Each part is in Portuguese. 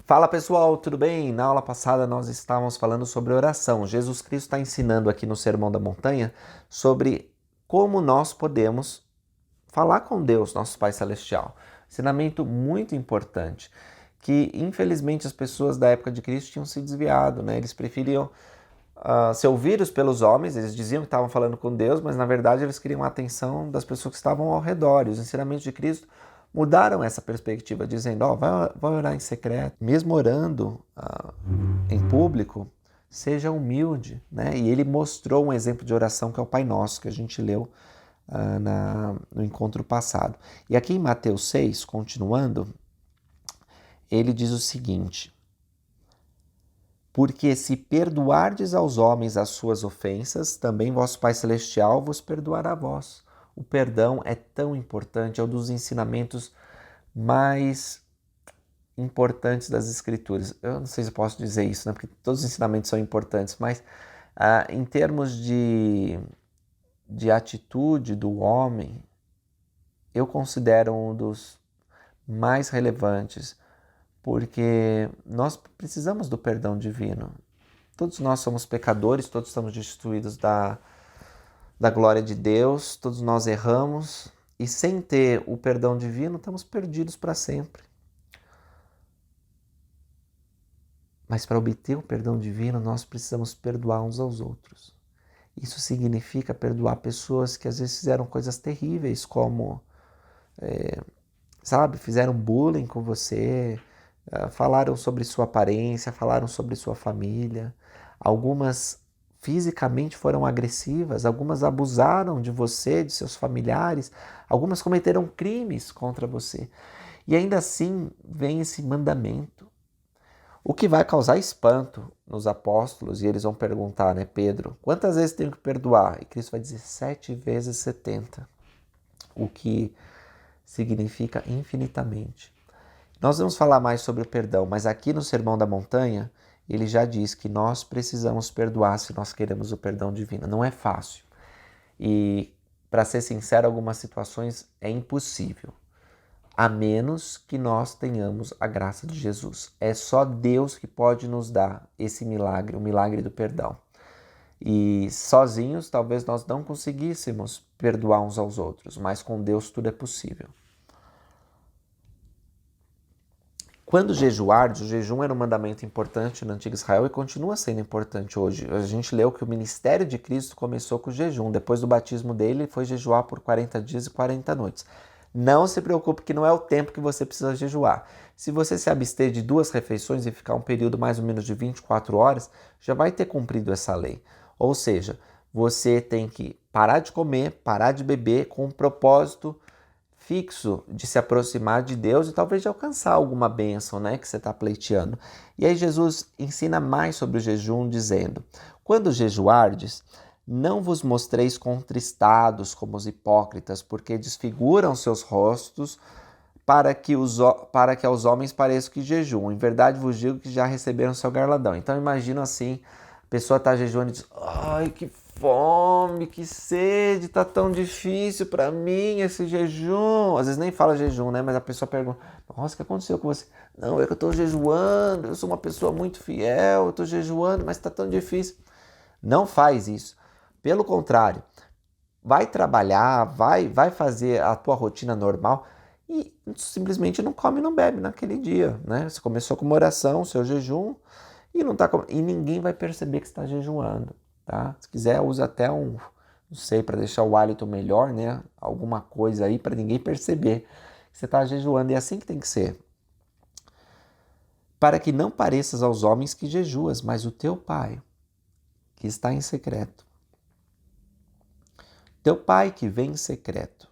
Fala pessoal, tudo bem? Na aula passada nós estávamos falando sobre oração. Jesus Cristo está ensinando aqui no Sermão da Montanha sobre como nós podemos falar com Deus, nosso Pai Celestial. Ensinamento muito importante, que infelizmente as pessoas da época de Cristo tinham se desviado, né? Eles preferiam ser ouvidos pelos homens, eles diziam que estavam falando com Deus, mas na verdade eles queriam a atenção das pessoas que estavam ao redor. E os ensinamentos de Cristo mudaram essa perspectiva, dizendo, vai orar em secreto, mesmo orando em público, seja humilde, né? E ele mostrou um exemplo de oração que é o Pai Nosso, que a gente leu no encontro passado. E aqui em Mateus 6, continuando, ele diz o seguinte: porque se perdoardes aos homens as suas ofensas, também vosso Pai Celestial vos perdoará a vós. O perdão é tão importante, é um dos ensinamentos mais importantes das Escrituras. Eu não sei se eu posso dizer isso, né? Porque todos os ensinamentos são importantes, mas em termos de atitude do homem, eu considero um dos mais relevantes, porque nós precisamos do perdão divino. Todos nós somos pecadores, todos estamos destituídos da glória de Deus, todos nós erramos, e sem ter o perdão divino, estamos perdidos para sempre. Mas para obter o perdão divino, nós precisamos perdoar uns aos outros. Isso significa perdoar pessoas que às vezes fizeram coisas terríveis, como, fizeram bullying com você, falaram sobre sua aparência, falaram sobre sua família. Algumas fisicamente foram agressivas, algumas abusaram de você, de seus familiares, algumas cometeram crimes contra você. E ainda assim vem esse mandamento, o que vai causar espanto nos apóstolos, e eles vão perguntar, né, Pedro, quantas vezes tenho que perdoar? E Cristo vai dizer 7 vezes 70, o que significa infinitamente. Nós vamos falar mais sobre o perdão, mas aqui no Sermão da Montanha, ele já diz que nós precisamos perdoar se nós queremos o perdão divino. Não é fácil. E, para ser sincero, algumas situações é impossível, a menos que nós tenhamos a graça de Jesus. É só Deus que pode nos dar esse milagre, o milagre do perdão. E sozinhos, talvez nós não conseguíssemos perdoar uns aos outros, mas com Deus tudo é possível. Quando jejuardes, o jejum era um mandamento importante no antigo Israel e continua sendo importante hoje. A gente leu que o ministério de Cristo começou com o jejum. Depois do batismo dele, ele foi jejuar por 40 dias e 40 noites. Não se preocupe que não é o tempo que você precisa jejuar. Se você se abster de 2 refeições e ficar um período mais ou menos de 24 horas, já vai ter cumprido essa lei. Ou seja, você tem que parar de comer, parar de beber com um propósito fixo de se aproximar de Deus e talvez de alcançar alguma bênção, né, que você está pleiteando. E aí Jesus ensina mais sobre o jejum, dizendo: quando jejuardes, não vos mostreis contristados como os hipócritas, porque desfiguram seus rostos para que aos homens pareça que jejuam. Em verdade vos digo que já receberam seu galardão. Então imagina assim, a pessoa está jejuando e diz: ai, que fome, que sede, tá tão difícil para mim esse jejum. Às vezes nem fala jejum, né? Mas a pessoa pergunta: nossa, o que aconteceu com você? Não, é que eu tô jejuando, eu sou uma pessoa muito fiel, eu tô jejuando, mas tá tão difícil. Não faz isso. Pelo contrário, vai trabalhar, vai fazer a tua rotina normal e simplesmente não come e não bebe naquele dia, né? Você começou com uma oração, seu jejum, e não tá e ninguém vai perceber que você está jejuando, tá? Se quiser, usa até não sei, para deixar o hálito melhor, né? Alguma coisa aí para ninguém perceber que você está jejuando. E é assim que tem que ser. Para que não pareças aos homens que jejuas, mas o teu Pai, que está em secreto. Teu Pai que vem em secreto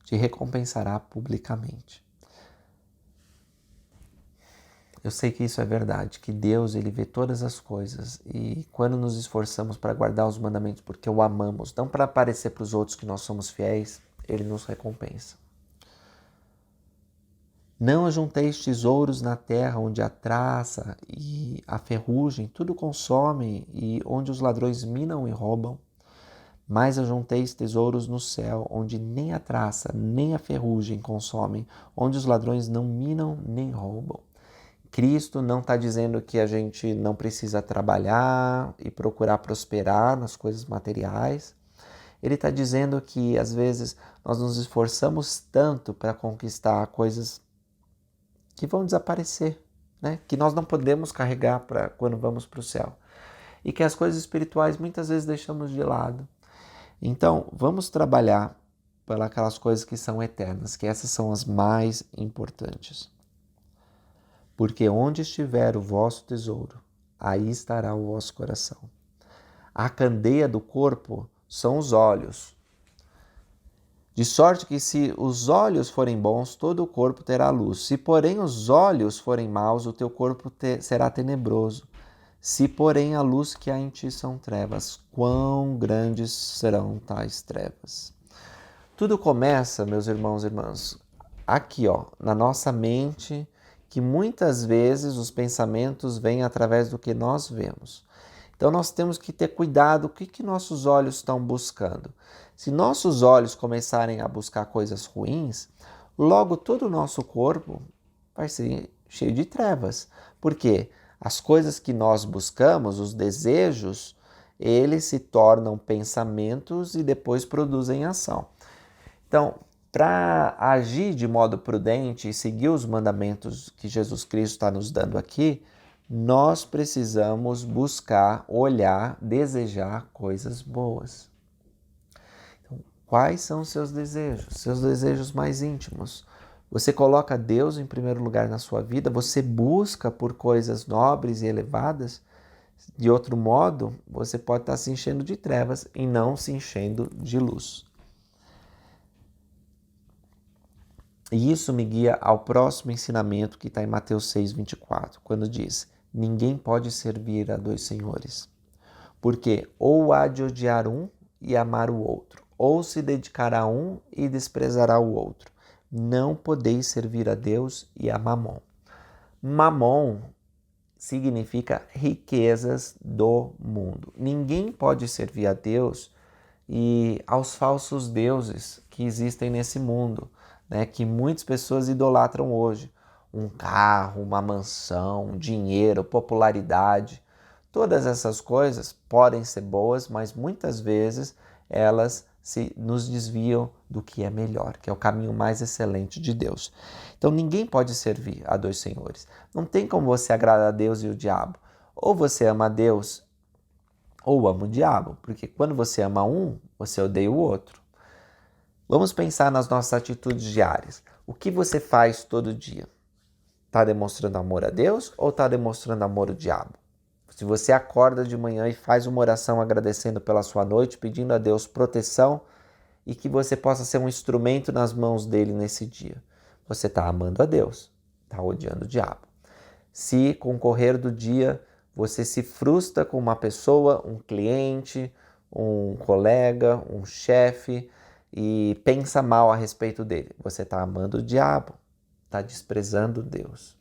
te recompensará publicamente. Eu sei que isso é verdade, que Deus ele vê todas as coisas e quando nos esforçamos para guardar os mandamentos porque o amamos, não para parecer para os outros que nós somos fiéis, ele nos recompensa. Não ajunteis tesouros na terra onde a traça e a ferrugem tudo consomem e onde os ladrões minam e roubam, mas ajunteis tesouros no céu onde nem a traça nem a ferrugem consomem, onde os ladrões não minam nem roubam. Cristo não está dizendo que a gente não precisa trabalhar e procurar prosperar nas coisas materiais. Ele está dizendo que, às vezes, nós nos esforçamos tanto para conquistar coisas que vão desaparecer, né? Que nós não podemos carregar para quando vamos para o céu. E que as coisas espirituais muitas vezes deixamos de lado. Então, vamos trabalhar para aquelas coisas que são eternas, que essas são as mais importantes. Porque onde estiver o vosso tesouro, aí estará o vosso coração. A candeia do corpo são os olhos. De sorte que se os olhos forem bons, todo o corpo terá luz. Se, porém, os olhos forem maus, o teu corpo será tenebroso. Se, porém, a luz que há em ti são trevas, quão grandes serão tais trevas? Tudo começa, meus irmãos e irmãs, aqui, na nossa mente, que muitas vezes os pensamentos vêm através do que nós vemos. Então nós temos que ter cuidado, o que nossos olhos estão buscando. Se nossos olhos começarem a buscar coisas ruins, logo todo o nosso corpo vai ser cheio de trevas. Por quê? As coisas que nós buscamos, os desejos, eles se tornam pensamentos e depois produzem ação. Então, para agir de modo prudente e seguir os mandamentos que Jesus Cristo está nos dando aqui, nós precisamos buscar, olhar, desejar coisas boas. Então, quais são os seus desejos? Seus desejos mais íntimos. Você coloca Deus em primeiro lugar na sua vida? Você busca por coisas nobres e elevadas? De outro modo, você pode estar se enchendo de trevas e não se enchendo de luz. E isso me guia ao próximo ensinamento que está em Mateus 6:24, quando diz: ninguém pode servir a dois senhores, porque ou há de odiar um e amar o outro, ou se dedicará a um e desprezará o outro. Não podeis servir a Deus e a Mamon. Mamon significa riquezas do mundo. Ninguém pode servir a Deus e aos falsos deuses que existem nesse mundo, né, que muitas pessoas idolatram hoje. Um carro, uma mansão, dinheiro, popularidade. Todas essas coisas podem ser boas, mas muitas vezes elas nos desviam do que é melhor, que é o caminho mais excelente de Deus. Então ninguém pode servir a dois senhores. Não tem como você agradar a Deus e o diabo. Ou você ama a Deus ou ama o diabo, porque quando você ama um, você odeia o outro. Vamos pensar nas nossas atitudes diárias. O que você faz todo dia? Está demonstrando amor a Deus ou está demonstrando amor ao diabo? Se você acorda de manhã e faz uma oração agradecendo pela sua noite, pedindo a Deus proteção e que você possa ser um instrumento nas mãos dele nesse dia, você está amando a Deus, está odiando o diabo. Se com o correr do dia você se frustra com uma pessoa, um cliente, um colega, um chefe e pensa mal a respeito dele, você está amando o diabo, está desprezando Deus.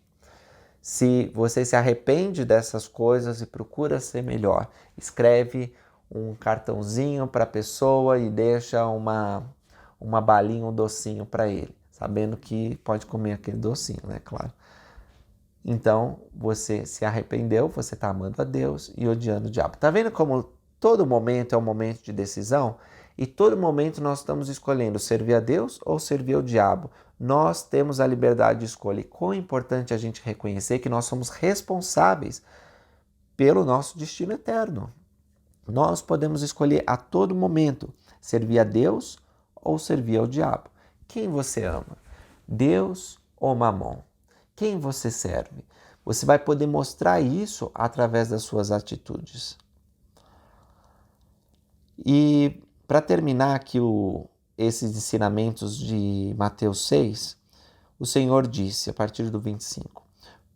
Se você se arrepende dessas coisas e procura ser melhor, escreve um cartãozinho para a pessoa e deixa uma balinha, um docinho para ele, sabendo que pode comer aquele docinho, né? Claro. Então, você se arrependeu, você está amando a Deus e odiando o diabo. Está vendo como todo momento é um momento de decisão? E todo momento nós estamos escolhendo servir a Deus ou servir ao diabo. Nós temos a liberdade de escolha. E quão importante a gente reconhecer que nós somos responsáveis pelo nosso destino eterno. Nós podemos escolher a todo momento servir a Deus ou servir ao diabo. Quem você ama? Deus ou Mamon? Quem você serve? Você vai poder mostrar isso através das suas atitudes. E para terminar aqui esses ensinamentos de Mateus 6, o Senhor disse, a partir do 25,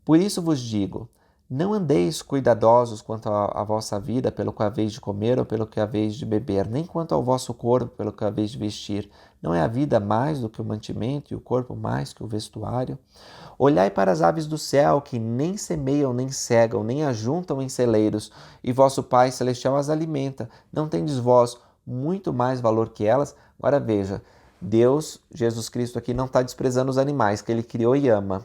por isso vos digo, não andeis cuidadosos quanto à vossa vida, pelo que haveis de comer ou pelo que haveis de beber, nem quanto ao vosso corpo, pelo que haveis de vestir. Não é a vida mais do que o mantimento e o corpo mais que o vestuário? Olhai para as aves do céu, que nem semeiam, nem cegam, nem ajuntam em celeiros, e vosso Pai Celestial as alimenta. Não tendes vós muito mais valor que elas? Agora veja, Deus, Jesus Cristo aqui não está desprezando os animais que Ele criou e ama.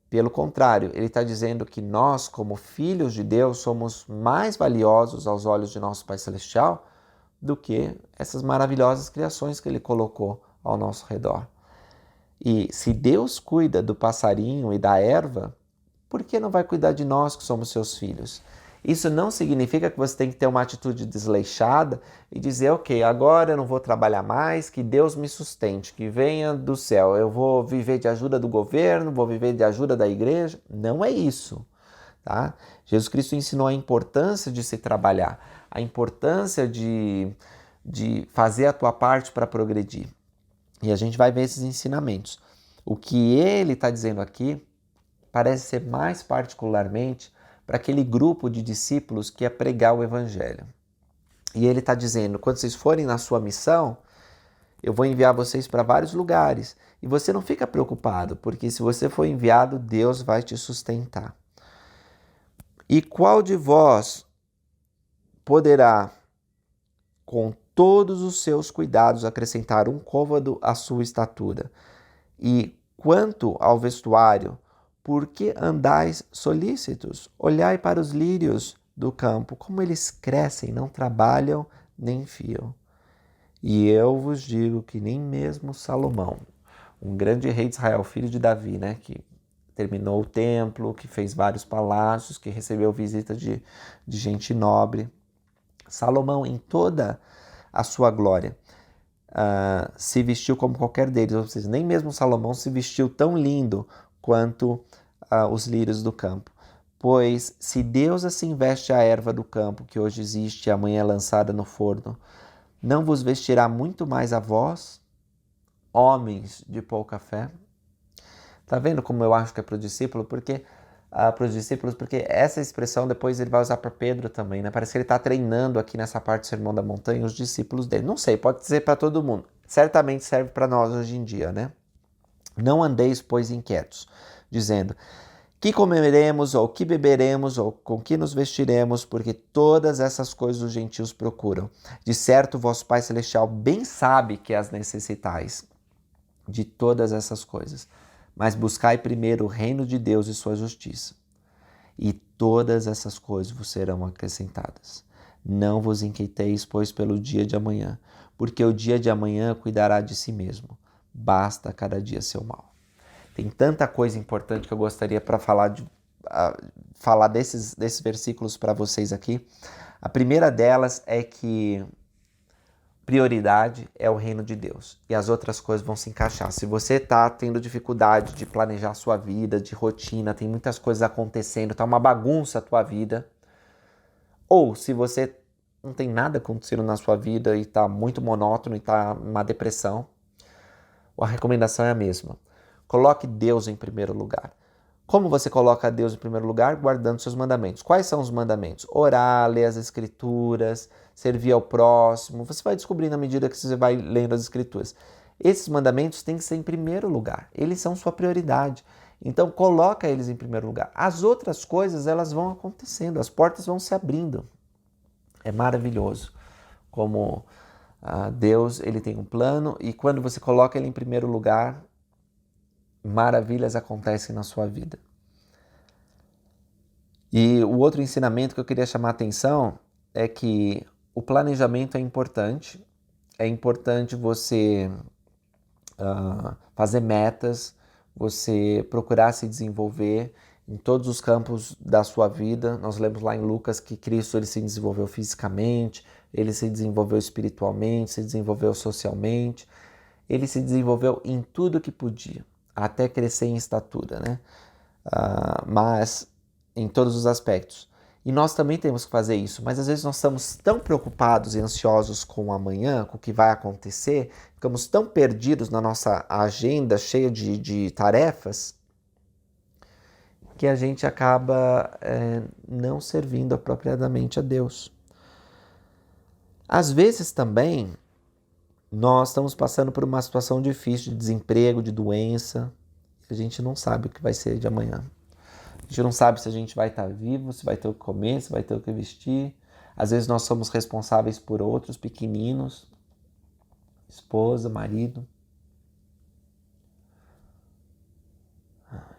Pelo contrário, ele está dizendo que nós, como filhos de Deus, somos mais valiosos aos olhos de nosso Pai Celestial do que essas maravilhosas criações que ele colocou ao nosso redor. E se Deus cuida do passarinho e da erva, por que não vai cuidar de nós que somos seus filhos? Isso não significa que você tem que ter uma atitude desleixada e dizer, ok, agora eu não vou trabalhar mais, que Deus me sustente, que venha do céu, eu vou viver de ajuda do governo, vou viver de ajuda da igreja. Não é isso, tá? Jesus Cristo ensinou a importância de se trabalhar, a importância de fazer a tua parte para progredir. E a gente vai ver esses ensinamentos. O que ele está dizendo aqui parece ser mais particularmente para aquele grupo de discípulos que ia pregar o evangelho. E ele está dizendo, quando vocês forem na sua missão, eu vou enviar vocês para vários lugares. E você não fica preocupado, porque se você for enviado, Deus vai te sustentar. E qual de vós poderá, com todos os seus cuidados, acrescentar um côvado à sua estatura? E quanto ao vestuário, por que andais solícitos? Olhai para os lírios do campo, como eles crescem, não trabalham nem fiam. E eu vos digo que nem mesmo Salomão, um grande rei de Israel, filho de Davi, que terminou o templo, que fez vários palácios, que recebeu visita de gente nobre, Salomão, em toda a sua glória, se vestiu como qualquer deles, ou seja, nem mesmo Salomão se vestiu tão lindo quanto os lírios do campo. Pois se Deus assim veste a erva do campo, que hoje existe e amanhã é lançada no forno, não vos vestirá muito mais a vós, homens de pouca fé? Tá vendo como eu acho que é para o discípulo? Porque essa expressão depois ele vai usar para Pedro também, né? Parece que ele está treinando aqui nessa parte do Sermão da Montanha os discípulos dele. Não sei, pode ser para todo mundo. Certamente serve para nós hoje em dia, né? Não andeis, pois, inquietos, dizendo, que comeremos, ou que beberemos, ou com que nos vestiremos, porque todas essas coisas os gentios procuram. De certo, vosso Pai Celestial bem sabe que as necessitais de todas essas coisas. Mas buscai primeiro o reino de Deus e sua justiça, e todas essas coisas vos serão acrescentadas. Não vos inquieteis, pois, pelo dia de amanhã, porque o dia de amanhã cuidará de si mesmo. Basta cada dia seu mal. Tem tanta coisa importante que eu gostaria para falar desses versículos para vocês aqui. A primeira delas é que prioridade é o reino de Deus e as outras coisas vão se encaixar. Se você está tendo dificuldade de planejar a sua vida, de rotina, tem muitas coisas acontecendo, está uma bagunça a tua vida, ou se você não tem nada acontecendo na sua vida e está muito monótono e está uma depressão, a recomendação é a mesma. Coloque Deus em primeiro lugar. Como você coloca Deus em primeiro lugar? Guardando seus mandamentos. Quais são os mandamentos? Orar, ler as escrituras, servir ao próximo. Você vai descobrindo à medida que você vai lendo as escrituras. Esses mandamentos têm que ser em primeiro lugar. Eles são sua prioridade. Então coloca eles em primeiro lugar. As outras coisas, elas vão acontecendo, as portas vão se abrindo. É maravilhoso como Deus, ele tem um plano e quando você coloca ele em primeiro lugar, maravilhas acontecem na sua vida. E o outro ensinamento que eu queria chamar a atenção é que o planejamento é importante você fazer metas, você procurar se desenvolver em todos os campos da sua vida. Nós lemos lá em Lucas que Cristo ele se desenvolveu fisicamente, ele se desenvolveu espiritualmente, se desenvolveu socialmente, ele se desenvolveu em tudo que podia, até crescer em estatura, né? Mas em todos os aspectos. E nós também temos que fazer isso, mas às vezes nós estamos tão preocupados e ansiosos com o amanhã, com o que vai acontecer, ficamos tão perdidos na nossa agenda cheia de tarefas, que a gente acaba não servindo apropriadamente a Deus. Às vezes também, nós estamos passando por uma situação difícil de desemprego, de doença, a gente não sabe o que vai ser de amanhã. A gente não sabe se a gente vai estar vivo, se vai ter o que comer, se vai ter o que vestir. Às vezes nós somos responsáveis por outros pequeninos, esposa, marido.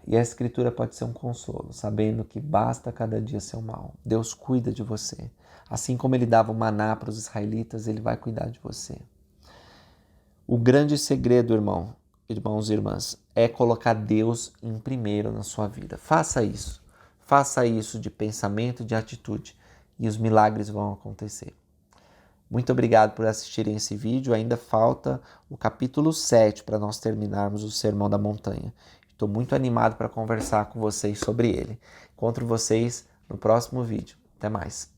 E a escritura pode ser um consolo, sabendo que basta cada dia seu mal. Deus cuida de você. Assim como ele dava o maná para os israelitas, ele vai cuidar de você. O grande segredo, irmãos e irmãs, é colocar Deus em primeiro na sua vida. Faça isso. Faça isso de pensamento e de atitude e os milagres vão acontecer. Muito obrigado por assistirem esse vídeo. Ainda falta o capítulo 7 para nós terminarmos o Sermão da Montanha. Estou muito animado para conversar com vocês sobre ele. Encontro vocês no próximo vídeo. Até mais.